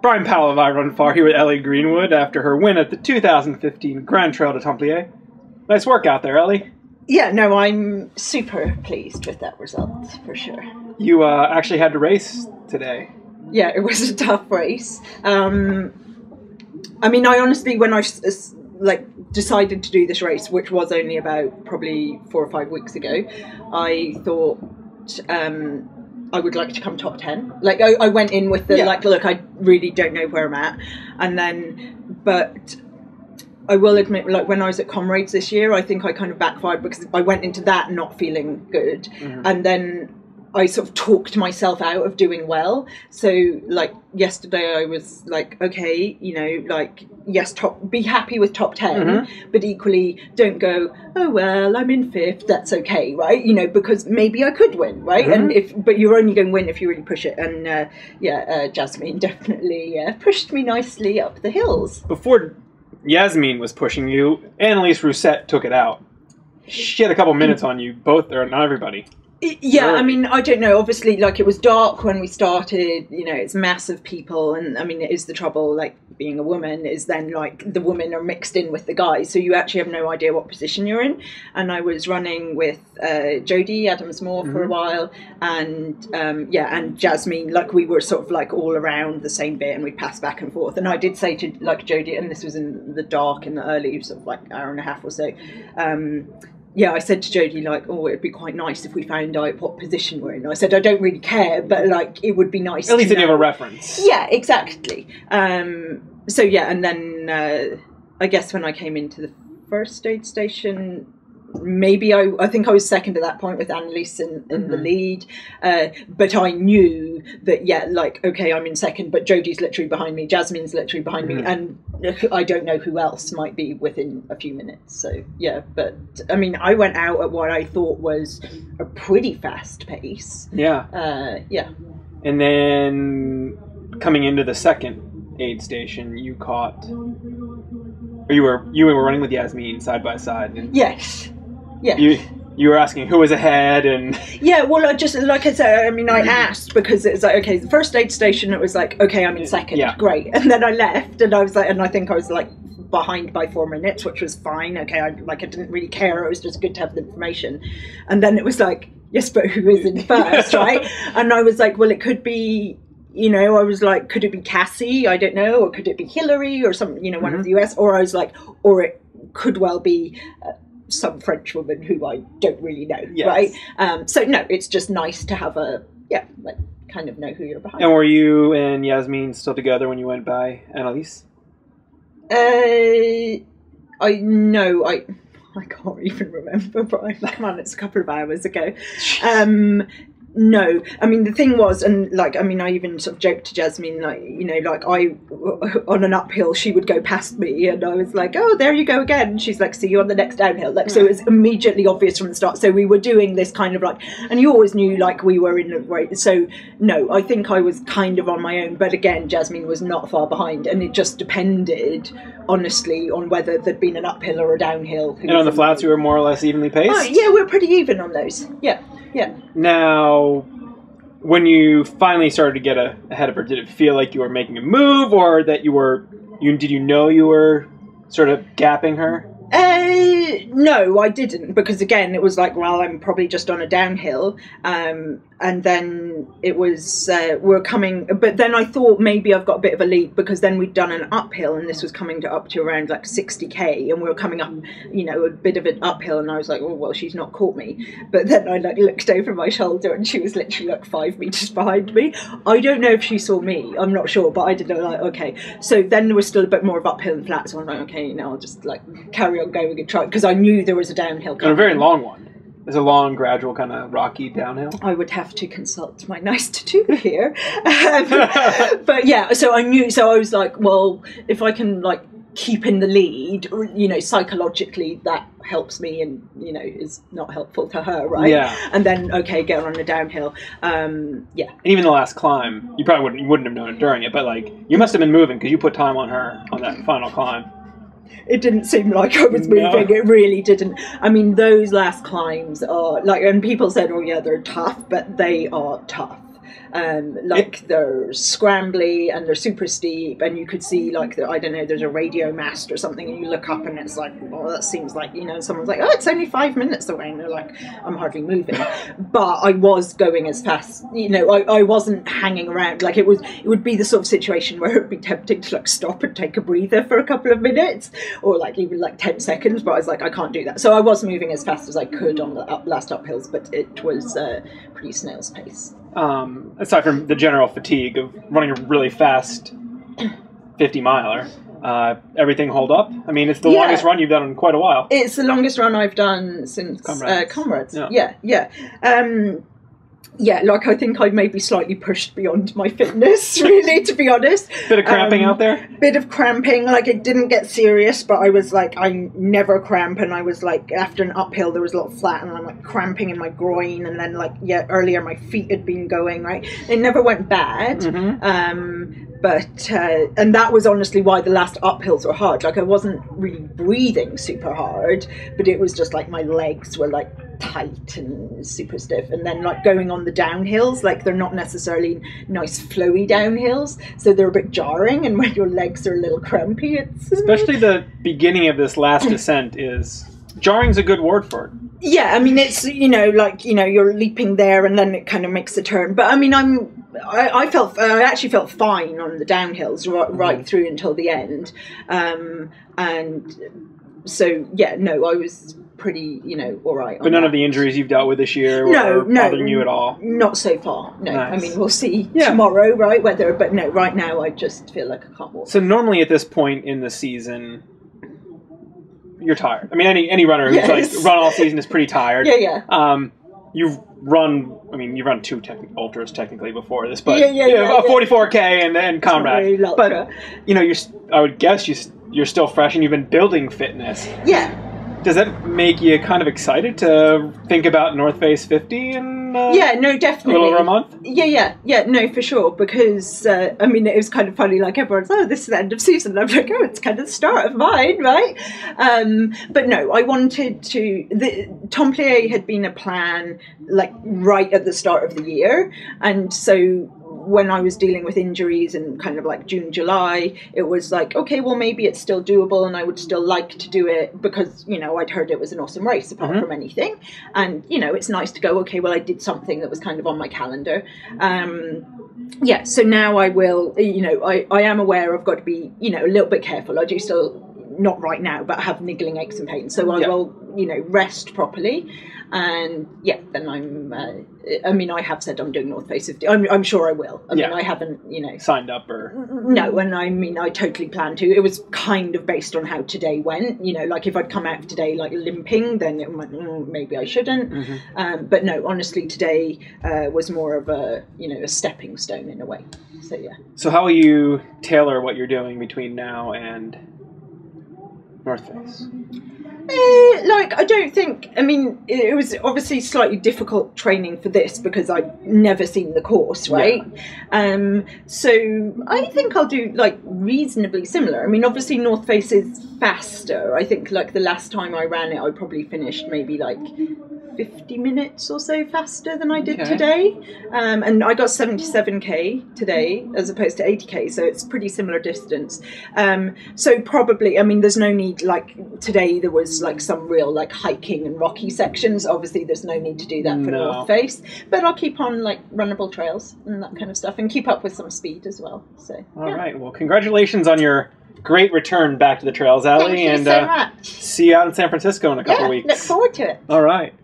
Brian Powell of I Run Far here with Ellie Greenwood after her win at the 2015 Grand Trail des Templiers. Nice work out there, Ellie. Yeah, no, I'm super pleased with that result, for sure. You actually had to race today. Yeah, it was a tough race. I mean, I honestly, when I decided to do this race, which was only about probably 4 or 5 weeks ago, I thought I would like to come top 10. Like, I went in with the, look, I really don't know where I'm at. And then, but I will admit, like, when I was at Comrades this year, I think I kind of backfired because I went into that not feeling good. Mm-hmm. And then I sort of talked myself out of doing well. So, like, yesterday I was like, okay, you know, like, yes, be happy with top 10, mm-hmm. but equally don't go, oh, well, I'm in 5th, that's okay, right? You know, because maybe I could win, right? Mm-hmm. And but you're only going to win if you really push it. And, Jasmine definitely pushed me nicely up the hills. Before Yasmin was pushing you, Annalise Rousset took it out. She had a couple minutes on you, both, or not everybody. Yeah, I mean, I don't know. Obviously, like, it was dark when we started, you know, it's massive people. And I mean, it is the trouble, like, being a woman is then, like, the women are mixed in with the guys. So you actually have no idea what position you're in. And I was running with Jodie Adams-Moore for a while. And, and Jasmine, like, we were sort of, like, all around the same bit and we passed back and forth. And I did say to, like, Jodie, and this was in the dark, in the early sort of, like, hour and a half or so, I said to Jodie, like, oh, it'd be quite nice if we found out what position we're in. I said, I don't really care, but, like, it would be nice at least to you have a reference. Yeah, exactly. And then I guess when I came into the first aid station, maybe I think I was second at that point with Annalise in mm-hmm. the lead. But I knew that, okay, I'm in second, but Jodie's literally behind me, Jasmine's literally behind mm-hmm. me, and I don't know who else might be within a few minutes. So, yeah, but, I mean, I went out at what I thought was a pretty fast pace. Yeah. And then coming into the second aid station, you caught... Or you were running with Yasmin side by side. And yes. Yeah. You were asking who was ahead and... Yeah, well, I just, like I said, I mean, I asked because it's like, okay, the first aid station, it was like, okay, I'm in second, great. And then I left and I was like, and I think I was like behind by 4 minutes, which was fine. Okay, I didn't really care. It was just good to have the information. And then it was like, yes, but who is in first, right? And I was like, well, it could be... You know, I was like, could it be Cassie? I don't know. Or could it be Hillary or some, you know, one mm-hmm. of the US? Or I was like, or it could well be some French woman who I don't really know, right? So, no, it's just nice to have kind of know who you're behind. And were you and Yasmin still together when you went by Annalise? I can't even remember, Brian. Come on, it's a couple of hours ago. No, I mean, the thing was, and like, I mean, I even sort of joked to Jasmine, like, you know, like on an uphill, she would go past me and I was like, oh, there you go again. And she's like, see you on the next downhill. Like, so it was immediately obvious from the start. So we were doing this kind of like, and you always knew like we were in the right. So no, I think I was kind of on my own. But again, Jasmine was not far behind. And it just depended, honestly, on whether there'd been an uphill or a downhill. And on the flats, you were more or less evenly paced? Oh, yeah, we're pretty even on those. Yeah. Now, when you finally started to get ahead of her, did it feel like you were making a move, or that did you know you were sort of gapping her? No, I didn't, because again, it was like, well, I'm probably just on a downhill, and then it was, we're coming, but then I thought maybe I've got a bit of a lead, because then we'd done an uphill, and this was coming up to around like 60k, and we were coming up, you know, a bit of an uphill, and I was like, oh, well, she's not caught me, but then I like looked over my shoulder, and she was literally like 5 meters behind me. I don't know if she saw me, I'm not sure, but I did know, like, okay, so then there was still a bit more of uphill and flat, so I'm like, okay, you know, I'll just like carry on going and try, because I knew there was a downhill coming. And a very long one. It's a long, gradual, kind of rocky downhill. I would have to consult my nice tattoo here. But yeah, so I knew, so I was like, well, if I can like keep in the lead, you know, psychologically that helps me and, you know, is not helpful to her, right? Yeah. And then, okay, get on the downhill. Yeah. And even the last climb, you probably wouldn't have known it during it, but like, you must have been moving because you put time on her on that final climb. It didn't seem like I was moving. No. It really didn't. I mean, those last climbs are like, and people said, oh yeah, they're tough, but they are tough. like they're scrambly and they're super steep, and you could see like I don't know, there's a radio mast or something, and you look up and it's like, oh, that seems like, you know, someone's like, oh, it's only 5 minutes away, and they're like, I'm hardly moving. But I was going as fast, you know, I wasn't hanging around. Like it would be the sort of situation where it would be tempting to like stop and take a breather for a couple of minutes, or like even like 10 seconds, but I was like, I can't do that. So I was moving as fast as I could on the last uphills, but it was pretty snail's pace. Aside from the general fatigue of running a really fast 50-miler, everything hold up? I mean, it's the longest run you've done in quite a while. It's the longest run I've done since Comrades. Yeah. Yeah, like I think I maybe slightly pushed beyond my fitness, really, to be honest. Bit of cramping out there? Bit of cramping, like it didn't get serious, but I was like, I never cramp, and I was like, after an uphill there was a lot of flat, and I'm like cramping in my groin, and then like, earlier my feet had been going, right? It never went bad, but, and that was honestly why the last uphills were hard. Like I wasn't really breathing super hard, but it was just like my legs were like tight and super stiff, and then like going on the downhills, like they're not necessarily nice flowy downhills, so they're a bit jarring, and when your legs are a little crampy, it's especially the beginning of this last descent is jarring's a good word for it. Yeah, I mean, it's, you know, like, you know, you're leaping there and then it kind of makes a turn, but I mean, I actually felt fine on the downhills right through until the end, and so yeah, no, I was pretty, you know, all right. But none of the injuries you've dealt with this year were bothering you at all? Not so far, no. Nice. I mean, we'll see tomorrow, right, whether, but no, right now I just feel like I can't walk. So normally at this point in the season, you're tired. I mean, any runner who's like run all season is pretty tired. Yeah. You've run two ultras technically before this, but a 44K and Comrade. But you know, I would guess you're still fresh and you've been building fitness. Yeah. Does that make you kind of excited to think about North Face 50 in no, definitely. a little over a month? Yeah, no, for sure, because I mean, it was kind of funny, like everyone's, oh, this is the end of season, and I'm like, oh, it's kind of the start of mine, right? But no, I wanted to, the Templiers had been a plan like right at the start of the year, and so when I was dealing with injuries in kind of like June, July, it was like, okay, well, maybe it's still doable and I would still like to do it because, you know, I'd heard it was an awesome race apart from anything. And, you know, it's nice to go, okay, well, I did something that was kind of on my calendar. So now I will, you know, I am aware I've got to be, you know, a little bit careful. I do still, not right now, but have niggling aches and pains. So I will, you know, rest properly. And then I mean, I have said I'm doing North Face 50. I'm sure I will. I mean, I haven't, you know, signed up or no. And I mean, I totally plan to. It was kind of based on how today went. You know, like if I'd come out today like limping, then it might, maybe I shouldn't. But no, honestly, today was more of a, you know, a stepping stone in a way. So yeah. So how will you tailor what you're doing between now and North Face? Like, I don't think, I mean, it was obviously slightly difficult training for this because I'd never seen the course, right? So I think I'll do like reasonably similar. I mean, obviously North Face is faster. I think like the last time I ran it, I probably finished maybe like 50 minutes or so faster than I did today. And I got 77k today as opposed to 80k, so it's pretty similar distance. So probably, I mean, there's no need, like today there was like some real like hiking and rocky sections. Obviously there's no need to do that for North Face, but I'll keep on like runnable trails and that kind of stuff and keep up with some speed as well. So all right, well, congratulations on your great return back to the trails, Ellie. Thank you so much. See you out in San Francisco in a couple weeks. Look forward to it. All right.